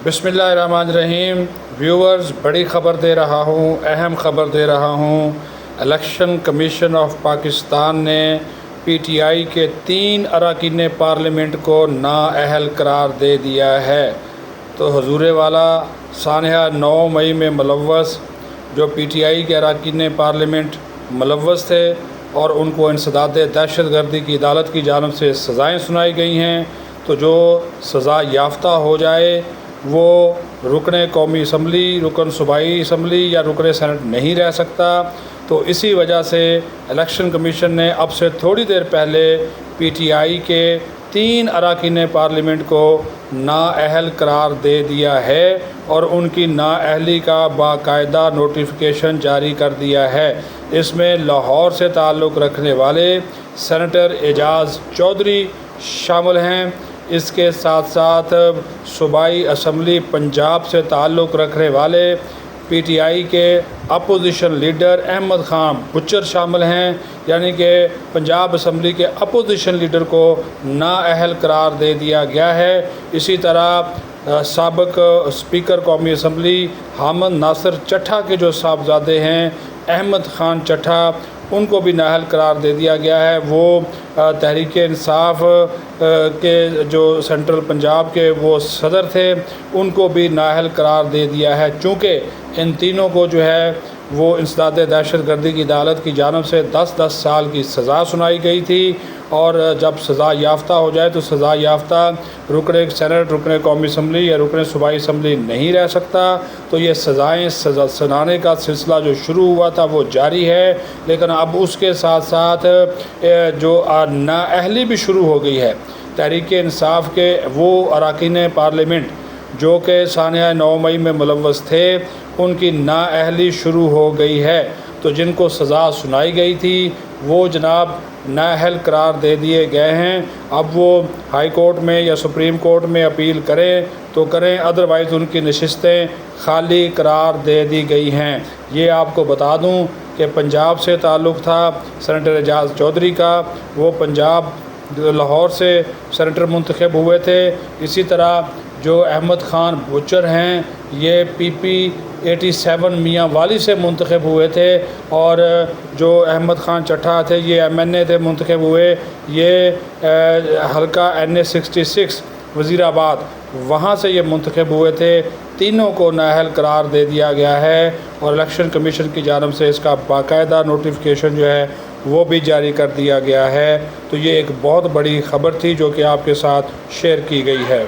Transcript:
बिस्मिल्लाहिर्रहमानिर्रहीम। व्यूअर्स, बड़ी ख़बर दे रहा हूँ, अहम ख़बर दे रहा हूँ। इलेक्शन कमीशन ऑफ पाकिस्तान ने PTI के 3 अरकान पार्लियामेंट को नाअहल करार दे दिया है। तो हुजूर वाला सानहा 9 मई में मुलव्वस जो PTI के अरकान पार्लियामेंट मुलव्वस थे और उनको इंसदाद दहशतगर्दी की अदालत की जानिब से सज़ाएँ सुनाई गई हैं, तो जो सज़ा याफ्ता हो जाए वो रुकन कौमी असम्बली, रुकन सूबाई असम्बली या रुकन सेनेट नहीं रह सकता। तो इसी वजह से इलेक्शन कमीशन ने अब से थोड़ी देर पहले PTI के 3 अरकान पार्लियामेंट को नाअहल करार दे दिया है और उनकी नाअहली का बाकायदा नोटिफिकेशन जारी कर दिया है। इसमें लाहौर से ताल्लुक़ रखने वाले सेनेटर एजाज़ चौधरी शामिल हैं। इसके साथ साथ सूबाई असम्बली पंजाब से ताल्लुक़ रखने वाले PTI के अपोजिशन लीडर अहमद ख़ान बुचर शामिल हैं, यानी कि पंजाब असम्बली के अपोजिशन लीडर को नाअहल करार दे दिया गया है। इसी तरह साबिक़ स्पीकर कौमी असम्बली हामिद नासिर चट्ठा के जो साहबजादे हैं अहमद ख़ान चट्ठा, उनको भी नाअहल करार दे दिया गया है। वो तहरीक इंसाफ के जो सेंट्रल पंजाब के वो सदर थे, उनको भी नाअहल करार दे दिया है। चूँकि इन तीनों को जो है वो इंसदाद दहशतगर्दी की अदालत की जानिब से 10-10 साल की सज़ा सुनाई गई थी, और जब सज़ा याफ्ता हो जाए तो सज़ा याफ्ता रुकन सेनेट, रुकन कौमी असम्बली या रुकन सूबाई असम्बली नहीं रह सकता। तो ये सज़ाएँ सुनाने का सिलसिला जो शुरू हुआ था वो जारी है, लेकिन अब उसके साथ साथ जो नाअहली भी शुरू हो गई है। तहरीक इंसाफ के वो अरकान पार्लियामेंट जो कि सानहा 9 मई में मुलव्वस थे, उनकी नाअहली शुरू हो गई है। तो जिनको सज़ा सुनाई गई थी वो जनाब नाअहल करार दे दिए गए हैं। अब वो हाई कोर्ट में या सुप्रीम कोर्ट में अपील करें तो करें, अदरवाइज़ उनकी नशिस्तें खाली करार दे दी गई हैं। ये आपको बता दूं कि पंजाब से ताल्लुक़ था सेनेटर एजाज़ चौधरी का, वो पंजाब लाहौर से सेनेटर मुंतखब हुए थे। इसी तरह जो अहमद ख़ान बुचर हैं ये PP 87 मियाँ वाली से मुंतखब हुए थे, और जो अहमद ख़ान चट्ठा थे ये MNA थे मुंतखब हुए, ये हल्का NA 66 वज़ीराबाद वहाँ से ये मुंतखब हुए थे। तीनों को नाअहल करार दे दिया गया है और इलेक्शन कमीशन की जानिब से इसका बाकायदा नोटिफिकेशन जो है वो भी जारी कर दिया गया है। तो ये एक बहुत बड़ी ख़बर थी जो कि आपके साथ शेयर की गई है।